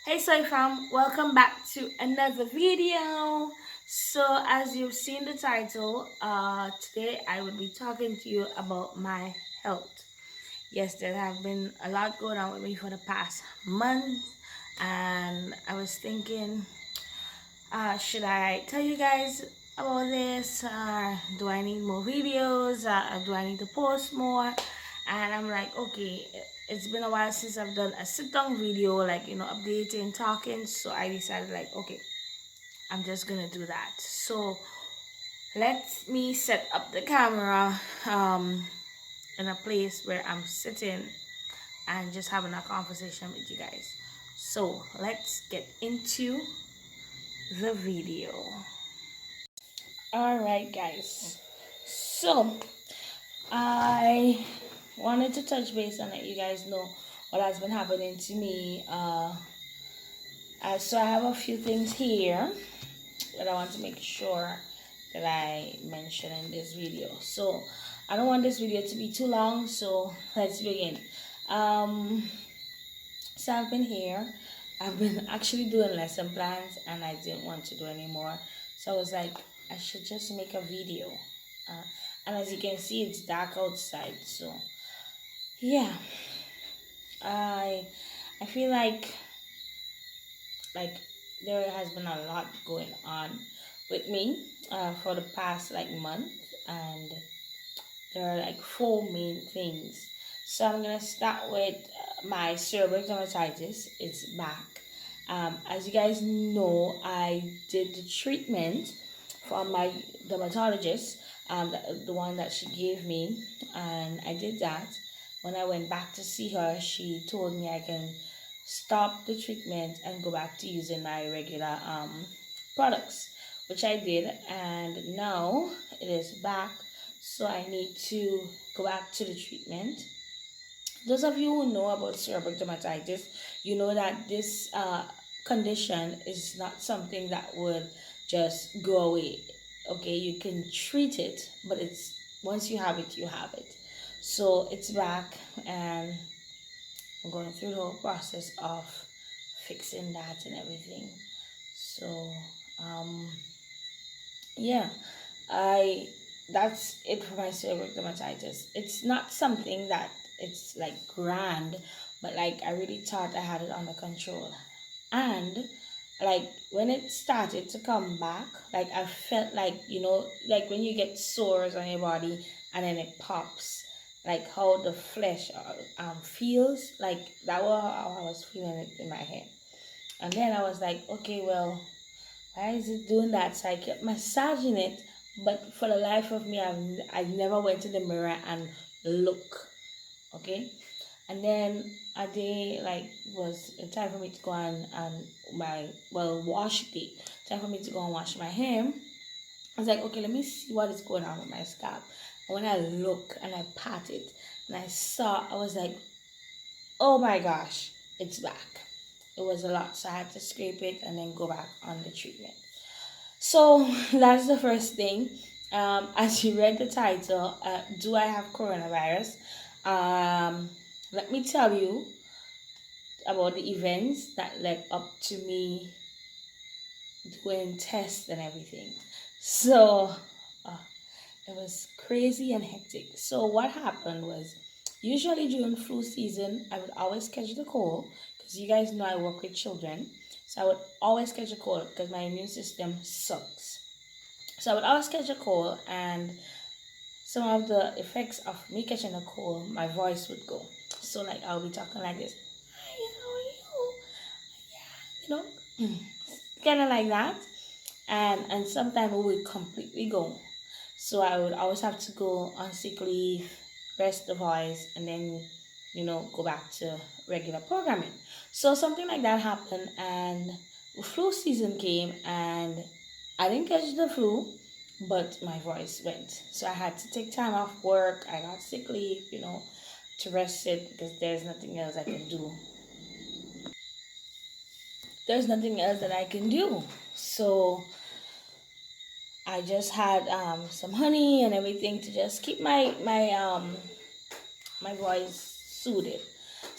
Hey Soy Fam, welcome back to another video. So as you've seen the title, today I will be talking to you about my health. Yes, there have been a lot going on with me for the past month, and I was thinking, should I tell you guys about this? Do I need more videos? Do I need to post more? And I'm like, okay, it's been a while since I've done a sit-down video, like, updating, talking. So I decided, like, okay, I'm just gonna do that. So let me set up the camera in a place where I'm sitting and just having a conversation with you guys. So let's get into the video. All right, guys. So I wanted to touch base and let you guys know what has been happening to me. So I have a few things here that I want to make sure that I mention in this video. So I don't want this video to be too long, so let's begin. Um, so I've been here. I've been actually doing lesson plans and I didn't want to do anymore. So I was like, I should just make a video. Uh, and as you can see, it's dark outside. So yeah, I I feel like there has been a lot going on with me for the past like month, and there are like four main things. So I'm gonna start with my cerebral dermatitis. It's back. As you guys know, I did the treatment from my dermatologist, the one that she gave me, and I did that. When I went back to see her, she told me I can stop the treatment and go back to using my regular products, which I did, and now it is back. So I need to go back to the treatment. Those of you who know about cerebral dermatitis, you know that this condition is not something that would just go away. Okay, you can treat it, but it's once you have it, you have it. So it's back, and I'm going through the whole process of fixing that and everything. So, um, yeah, I that's it for my seborrheic dermatitis. It's not something that it's like grand, but like I really thought I had it under control. And like when it started to come back, like I felt like, like when you get sores on your body and then it pops, like how the flesh feels, like that was how I was feeling it in my head. And then I was like, okay, well, why is it doing that? So I kept massaging it, but for the life of me, I never went to the mirror and look. Okay, and then a day like was a time for me to go and my wash day. Time for me to go and wash my hair. I was like, okay, let me see what is going on with my scalp. And when I look and I pat it and I saw, I was like, oh my gosh, it's back. It was a lot, so I had to scrape it and then go back on the treatment. So that's the first thing. As you read the title, do I have coronavirus? Um, Let me tell you about the events that led up to me doing tests and everything. So uh, it was crazy and hectic. So what happened was, usually during flu season, I would always catch the cold because you guys know I work with children. So I would always catch a cold because my immune system sucks. So I would always catch a cold, and some of the effects of me catching a cold, my voice would go. So like I'll be talking like this, hi, how are you? Yeah, kind of like that, and sometimes it would completely go. So I would always have to go on sick leave, rest the voice, and then go back to regular programming. So something like that happened, and flu season came, and I didn't catch the flu, but my voice went. So I had to take time off work. I got sick leave, to rest it because there's nothing else I can do. There's nothing else that I can do. So I just had some honey and everything to just keep my voice soothed.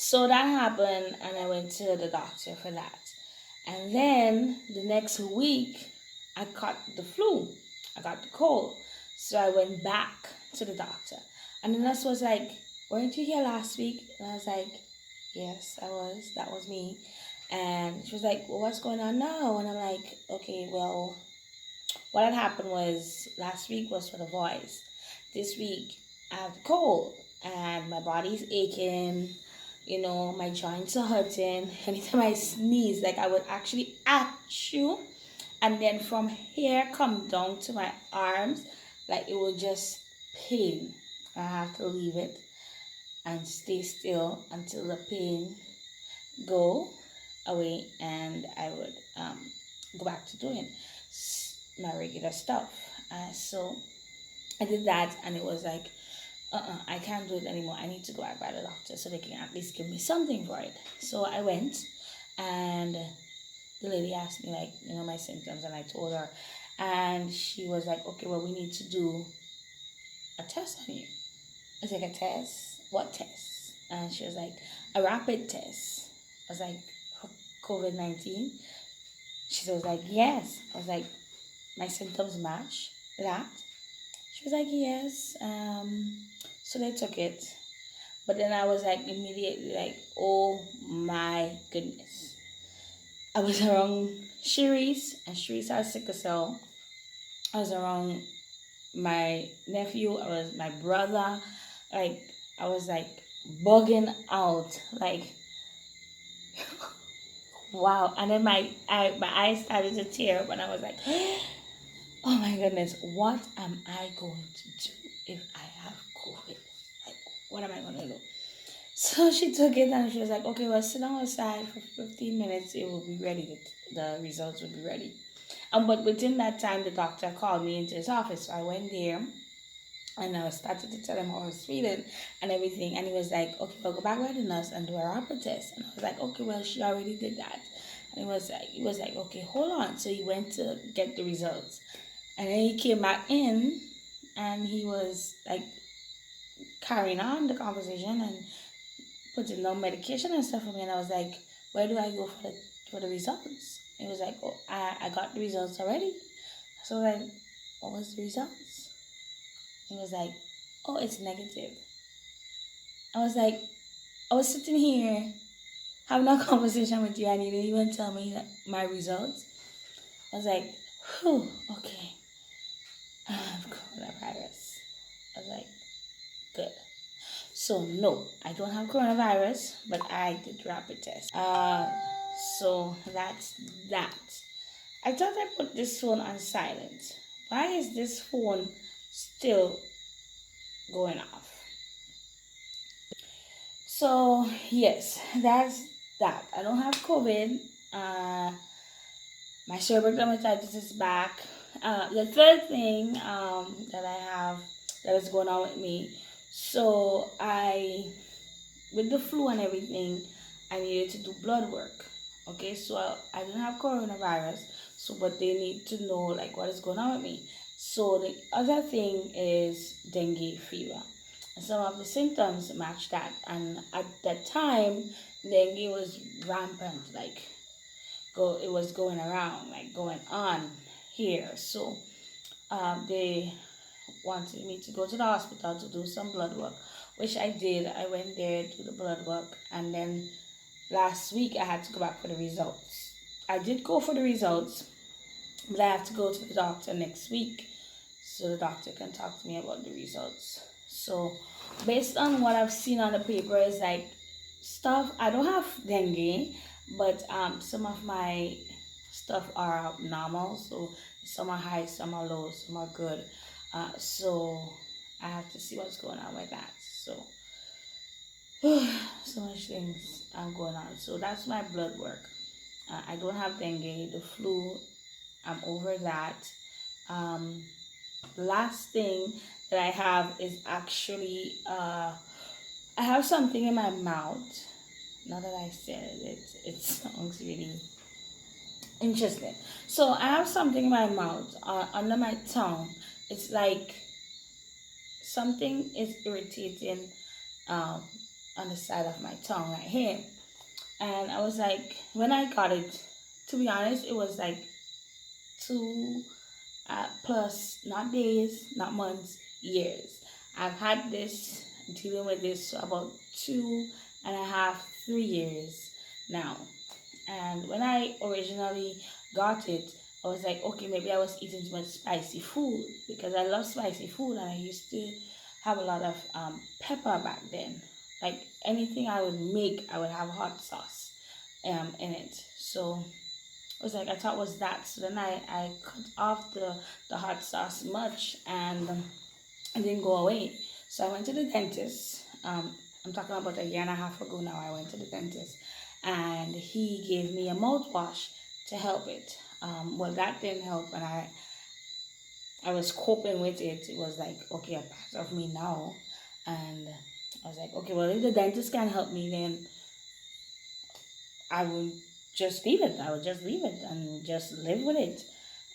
So that happened, and I went to the doctor for that. And then the next week, I caught the flu. I got the cold. So I went back to the doctor. And the nurse was like, weren't you here last week? And I was like, yes, I was. That was me. And she was like, well, what's going on now? And I'm like, okay, well, what had happened was last week was for the voice. This week, I have the cold. And my body's aching. You know, my joints are hurting. Anytime I sneeze, like I would actually achoo, and then from here come down to my arms, like it will just pain. I have to leave it and stay still until the pain go away, and I would go back to doing my regular stuff. So I did that, and it was like, I can't do it anymore. I need to go back by the doctor so they can at least give me something for it. So I went, and the lady asked me, like, you know, my symptoms, and I told her, and she was like, okay, well, we need to do a test on you. I was like, a test? What test? And she was like, a rapid test. I was like, for COVID-19? She was like, yes. I was like, my symptoms match that? She was like, yes. So they took it. But then I was like, immediately like, oh my goodness. I was around Sharice, and Sharice has sickle cell. I was around my nephew, I was my brother. Like, I was like bugging out. Like, wow. And then my eyes started to tear up, and I was like, oh my goodness, what am I going to do if I have COVID? Like, what am I going to do? So she took it, and she was like, okay, well, sit down outside for 15 minutes. It will be ready. The results will be ready. But within that time, the doctor called me into his office. So I went there, and I started to tell him how I was feeling and everything. And he was like, okay, well, go back by the nurse and do a rapid test. And I was like, okay, well, she already did that. And he was like, okay, hold on. So he went to get the results. And then he came back in, and he was like carrying on the conversation and putting down medication and stuff for me. And I was like, where do I go for the results? He was like, oh, I got the results already. So like, what was the results? He was like, oh, it's negative. I was like, I was sitting here having a conversation with you, and you didn't even tell me that my results. I was like, whew, okay. I have coronavirus. I was like, good. So no, I don't have coronavirus, but I did rapid test. So that's that. I thought I put this phone on silent. Why is this phone still going off? So yes, that's that. I don't have COVID. My cerebral dermatitis is back. The third thing that I have that is going on with me. So with the flu and everything, I needed to do blood work. Okay, so I didn't have coronavirus, so but they need to know like what is going on with me. So the other thing is dengue fever. And some of the symptoms match that, and at that time, dengue was rampant. Like, it was going around, like going on here. So they wanted me to go to the hospital to do some blood work, which I did. I went there to do the blood work, and then last week I had to go back for the results. I did go for the results, but I have to go to the doctor next week so the doctor can talk to me about the results. So based on what I've seen on the paper, is like stuff. I don't have dengue, but some of my stuff are normal. So some are high, some are low, some are good. So I have to see what's going on with that. So so much things are going on. So that's my blood work. I don't have dengue. The flu, I'm over that. The last thing that I have is actually I have something in my mouth. Now that I said it, it sounds really interesting. So I have something in my mouth, under my tongue. It's like something is irritating um, on the side of my tongue right here. And I was like, when I got it, to be honest, it was like two plus, not days, not months, years. I've had this, dealing with this for about 2.5, 3 years now. And when I originally got it, I was like, okay, maybe I was eating too much spicy food because I love spicy food and I used to have a lot of pepper back then. Like anything I would make, I would have hot sauce in it. So I was like, I thought it was that. So then I cut off the hot sauce much and it didn't go away. So I went to the dentist. I'm talking about a year and a half ago now. I went to the dentist and he gave me a mouthwash to help it. Well, that didn't help, and I was coping with it. It was like, okay, a part of me now, and I was like, okay, well, if the dentist can help me, then I will just leave it. I will just leave it and just live with it.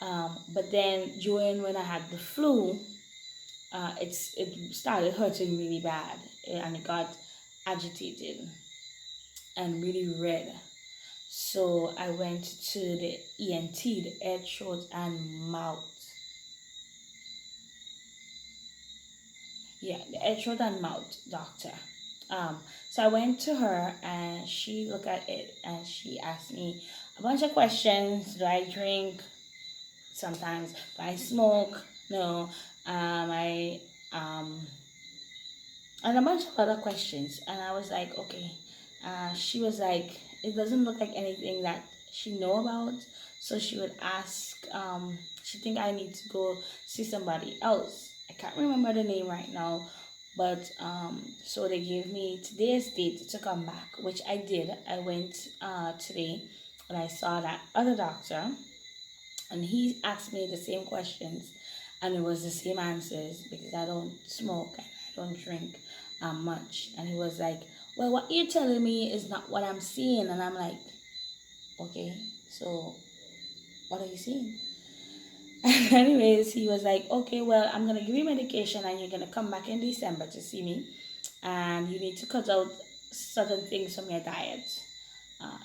But then during when I had the flu, it started hurting really bad, and it got agitated and really red. So I went to the ENT, the ear, throat, and mouth. Yeah, the ear, throat, and mouth doctor. So I went to her and she looked at it and she asked me a bunch of questions. Do I drink? Sometimes. Do I smoke? No. I and a bunch of other questions. And I was like, okay. She was like, it doesn't look like anything that she know about. So she would ask, she think I need to go see somebody else. I can't remember the name right now. But so they gave me today's date to come back, which I did. I went today and I saw that other doctor and he asked me the same questions and it was the same answers because I don't smoke and I don't drink much. And he was like, well, what you're telling me is not what I'm seeing. And I'm like, okay, so what are you seeing? And anyways, he was like, okay, well, I'm going to give you medication and you're going to come back in December to see me, and you need to cut out certain things from your diet.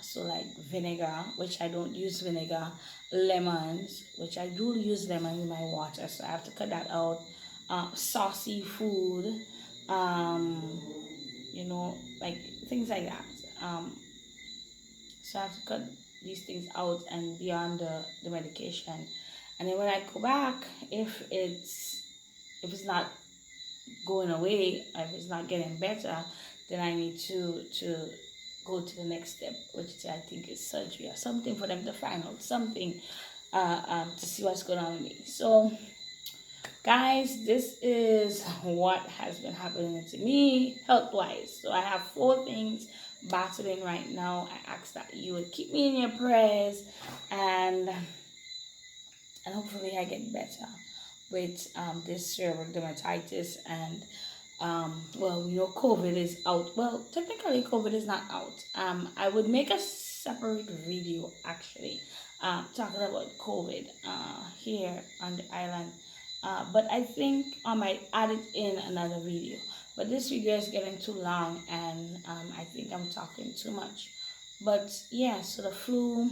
So like vinegar, which I don't use vinegar, lemons, which I do use lemon in my water, so I have to cut that out. Saucy food, um, like things like that. So I have to cut these things out and beyond the medication. And then when I go back, if it's not going away, if it's not getting better, then I need to go to the next step, which I think is surgery or something for them to find out something to see what's going on with me. So, guys, this is what has been happening to me health wise. So, I have 4 things battling right now. I ask that you would keep me in your prayers and hopefully I get better with this cerebral dermatitis and well, COVID is out. Well, technically, COVID is not out. I would make a separate video actually, talking about COVID here on the island. But I think I might add it in another video. But this video is getting too long, and I think I'm talking too much. But yeah, so the flu.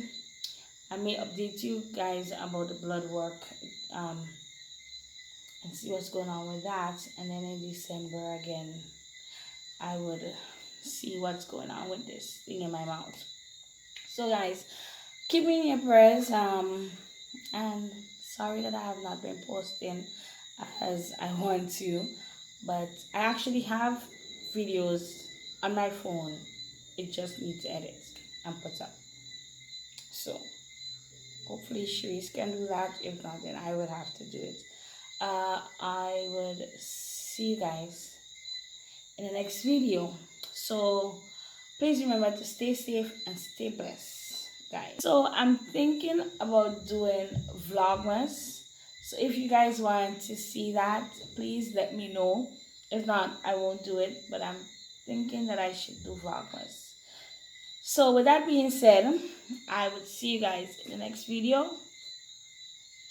I may update you guys about the blood work. Um, and see what's going on with that. And then in December again, I would see what's going on with this thing in my mouth. So guys, keep me in your prayers. And sorry that I have not been posting as I want to, but I actually have videos on my phone. It just needs to edit and put up. So hopefully Sharice can do that. If not, then I would have to do it. I would see you guys in the next video. So please remember to stay safe and stay blessed, guys. So I'm thinking about doing vlogmas. So if you guys want to see that, please let me know. If not, I won't do it, but I'm thinking that I should do vlogmas. So with that being said, I would see you guys in the next video.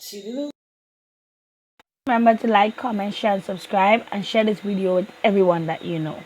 Toodaloo. Remember to like, comment, share, and subscribe, and share this video with everyone that you know.